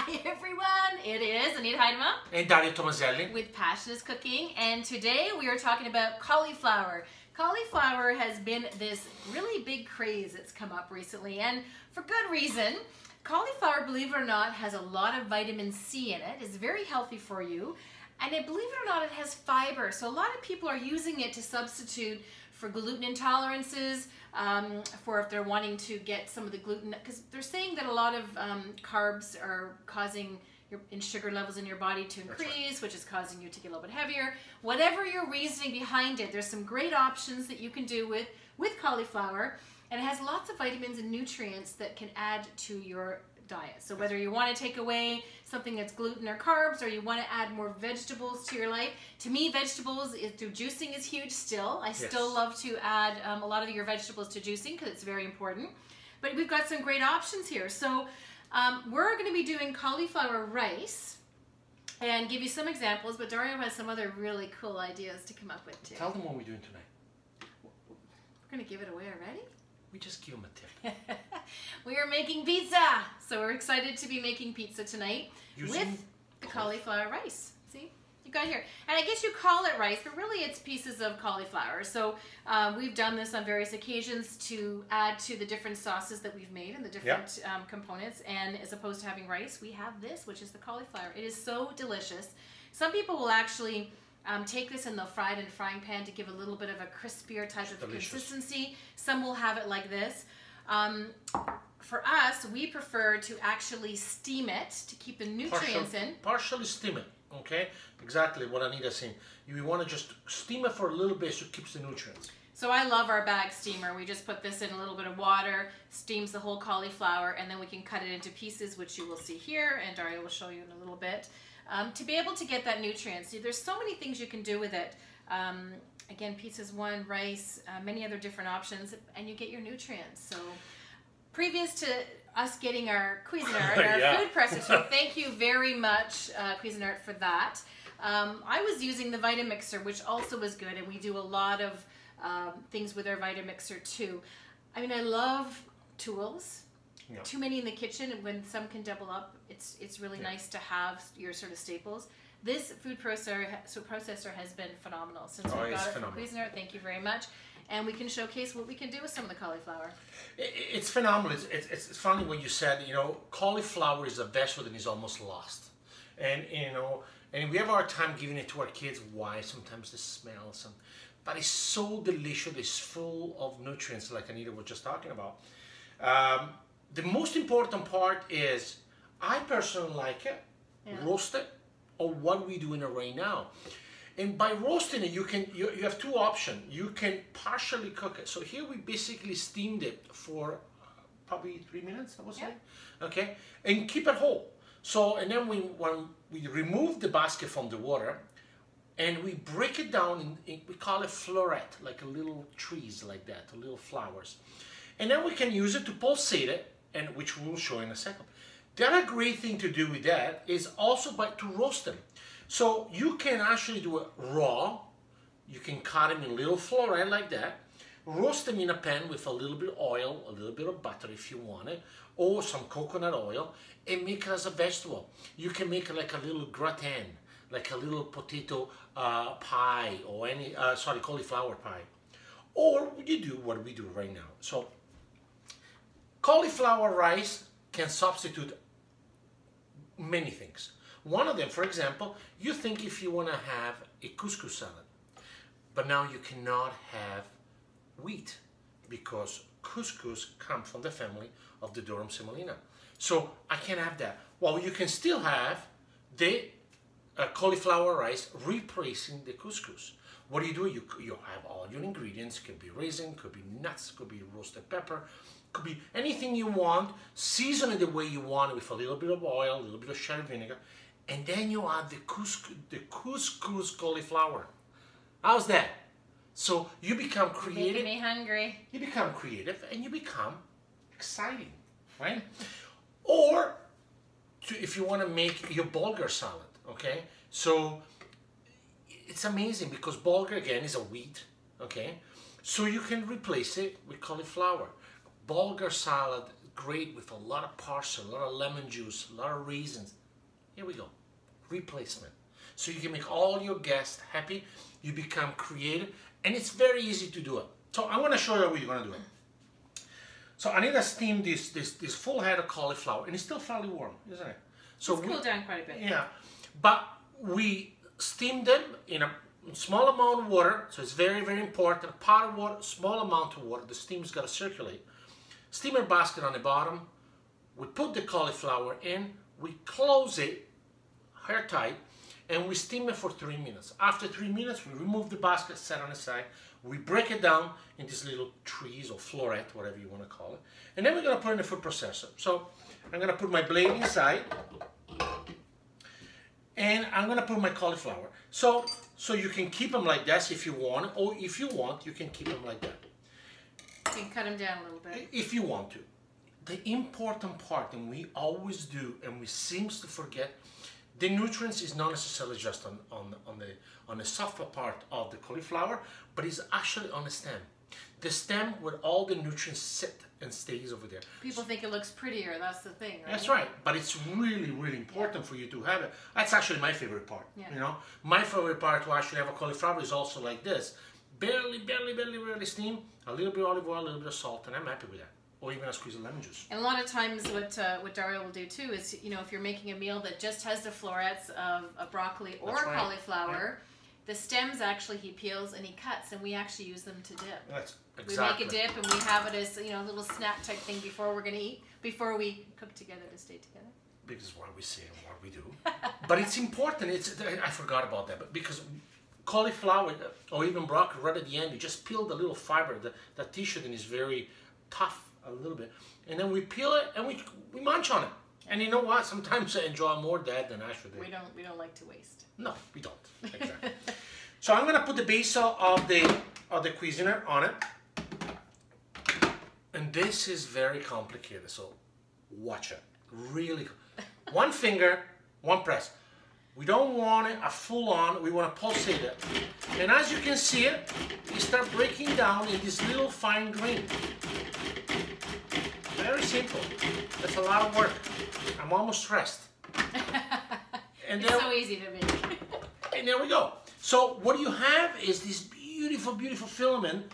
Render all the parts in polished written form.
Hi everyone, it is Anita and Dario Tomaselli with PassionIsCooking, and today we are talking about cauliflower. Cauliflower has been this really big craze that's come up recently, and for good reason. Cauliflower, believe it or not, has a lot of vitamin C in it. It's very healthy for you, and believe it or not, it has fiber. So a lot of people are using it to substitute for gluten intolerances, for if they're wanting to get some of the gluten, because they're saying that a lot of carbs are causing your sugar levels in your body to increase, which is causing you to get a little bit heavier. Whatever your reasoning behind it, there's some great options that you can do with cauliflower, and it has lots of vitamins and nutrients that can add to your diet. So whether you want to take away something that's gluten or carbs, or you want to add more vegetables to your life, to me vegetables through juicing is huge still. I still love to add a lot of your vegetables to juicing because it's very important. But we've got some great options here. So we're going to be doing cauliflower rice and give you some examples, but Dario has some other really cool ideas to come up with too. Tell them what we're doing tonight. We're going to give it away already? We just give them a tip. We are making pizza, so we're excited to be making pizza tonight with the cauliflower rice. See, you got it here, and I guess you call it rice, but really it's pieces of cauliflower. So we've done this on various occasions to add to the different sauces that we've made and the different components. And as opposed to having rice, we have this, which is the cauliflower. It is so delicious. Some people will actually take this and they'll fry it in a frying pan to give a little bit of a crispier type of consistency. Some will have it like this. For us, we prefer to actually steam it to keep the nutrients in. Partially steam it, okay? Exactly what Anita's saying. You want to just steam it for a little bit so it keeps the nutrients. So I love our bag steamer. We just put this in a little bit of water, steams the whole cauliflower, and then we can cut it into pieces, which you will see here, and Dario will show you in a little bit. To be able to get that nutrients. There's so many things you can do with it. Again, pieces one, rice, many other different options, and you get your nutrients. So previous to us getting our Cuisinart, our food processor, thank you very much, Cuisinart, for that. I was using the Vitamixer, which also was good, and we do a lot of things with our Vitamixer too. I mean, I love tools. Too many in the kitchen, and when some can double up, it's really nice to have your sort of staples. This food processor has been phenomenal since we got it from Cuisinart. Thank you very much. And we can showcase what we can do with some of the cauliflower. It's phenomenal. It's funny when you said, cauliflower is a vegetable that is almost lost. And, and we have our time giving it to our kids. Why? Sometimes the smell, but it's so delicious. It's full of nutrients, like Anita was just talking about. The most important part is, I personally like it, roast it, or what we're doing it right now. And by roasting it, you have two options. You can partially cook it. So here we basically steamed it for probably 3 minutes, I would say. Okay, and keep it whole. So, and then when we remove the basket from the water, and we break it down, we call it floret, like a little trees like that, little flowers. And then we can use it to pulsate it, and which we'll show in a second. The other great thing to do with that is also to roast them. So you can actually do it raw. You can cut them in little floret like that. Roast them in a pan with a little bit of oil, a little bit of butter if you want it, or some coconut oil, and make it as a vegetable. You can make it like a little gratin, like a little potato pie, or cauliflower pie. Or you do what we do right now. So cauliflower rice can substitute many things. One of them, for example, you think if you want to have a couscous salad, but now you cannot have wheat because couscous comes from the family of the durum semolina. So I can't have that. Well, you can still have the cauliflower rice replacing the couscous. What do? You have all your ingredients. Could be raisin, could be nuts, could be roasted pepper, could be anything you want. Season it the way you want, with a little bit of oil, a little bit of sherry vinegar, and then you add the couscous cauliflower. How's that? So you become creative. You're making me hungry. You become creative and you become exciting, right? Or if you want to make your bulgur salad, okay? So it's amazing because bulgur, again, is a wheat, okay? So you can replace it with cauliflower. Bulgur salad great with a lot of parsley, a lot of lemon juice, a lot of raisins. Here we go. Replacement. So you can make all your guests happy. You become creative, and it's very easy to do it. So I'm going to show you how you're going to do it. So Anita steamed this full head of cauliflower, and it's still fairly warm, isn't it? So it's cooled down quite a bit. Yeah, but we steamed them in a small amount of water, so it's very, very important. A pot of water, small amount of water, the steam's got to circulate. Steamer basket on the bottom, we put the cauliflower in, we close it airtight, and we steam it for 3 minutes. After 3 minutes, we remove the basket, set on the side, we break it down in these little trees or floret, whatever you want to call it, and then we're going to put it in the food processor. So I'm going to put my blade inside, and I'm going to put my cauliflower. So you can keep them like this if you want, or if you want, you can keep them like that. You can cut them down a little bit. If you want to. The important part, and we always do, and we seem to forget, the nutrients is not necessarily just on the softer part of the cauliflower, but it's actually on the stem. The stem where all the nutrients sit and stays over there. People think it looks prettier, that's the thing, right? That's right, but it's really, really important for you to have it. That's actually my favorite part, you know? My favorite part to actually have a cauliflower is also like this. Barely steam, a little bit of olive oil, a little bit of salt, and I'm happy with that. Or even a squeeze of lemon juice. And a lot of times what Dario will do too is, you know, if you're making a meal that just has the florets of a broccoli or cauliflower, the stems actually he peels and he cuts, and we actually use them to dip. That's exactly. We make a dip and we have it as, you know, a little snack type thing before we're going to eat, before we cook together to stay together. Because it's what we say and what we do. But it's important. I forgot about that, but because cauliflower or even broccoli right at the end, you just peel the little fiber, that tissue then is very tough a little bit, and then we peel it and we munch on it. And you know what? Sometimes I enjoy more that than I should do. We don't like to waste. No, we don't. Exactly. So I'm gonna put the base of the Cuisiner on it, and this is very complicated. So watch it. Really, one finger, one press. We don't want it a full on. We want to pulsate it, and as you can see it start breaking down in this little fine grain. Very simple. That's a lot of work. I'm almost stressed. And it's so easy to make. And there we go. So what you have is this beautiful, beautiful filament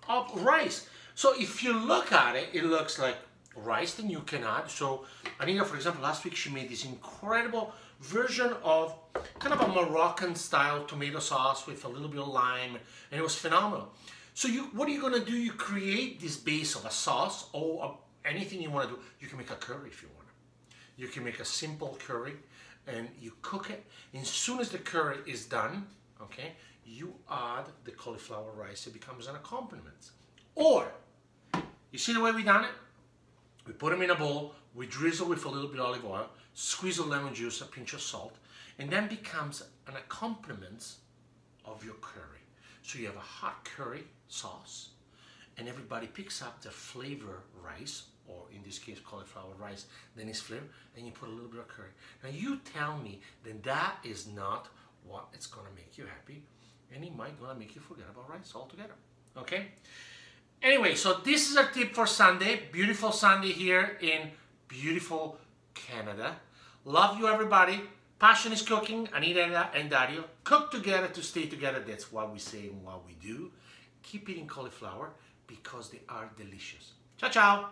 of rice. So if you look at it, it looks like rice, then you can add. So Anita, for example, last week she made this incredible version of kind of a Moroccan style tomato sauce with a little bit of lime, and it was phenomenal. So what are you going to do? You create this base of a sauce or anything you want to do. You can make a curry if you want. You can make a simple curry and you cook it. And as soon as the curry is done, okay, you add the cauliflower rice. It becomes an accompaniment. Or, you see the way we done it? We put them in a bowl, we drizzle with a little bit of olive oil, squeeze of lemon juice, a pinch of salt, and then becomes an accompaniment of your curry. So you have a hot curry sauce, and everybody picks up their flavor rice, or in this case cauliflower rice, then it's flavor, and you put a little bit of curry. Now you tell me then that is not what it's gonna make you happy, and it might gonna make you forget about rice altogether, okay? Anyway, so this is our tip for Sunday. Beautiful Sunday here in beautiful Canada. Love you everybody. Passion is cooking. Anita and Dario cook together to stay together. That's what we say and what we do. Keep eating cauliflower because they are delicious. Ciao, ciao.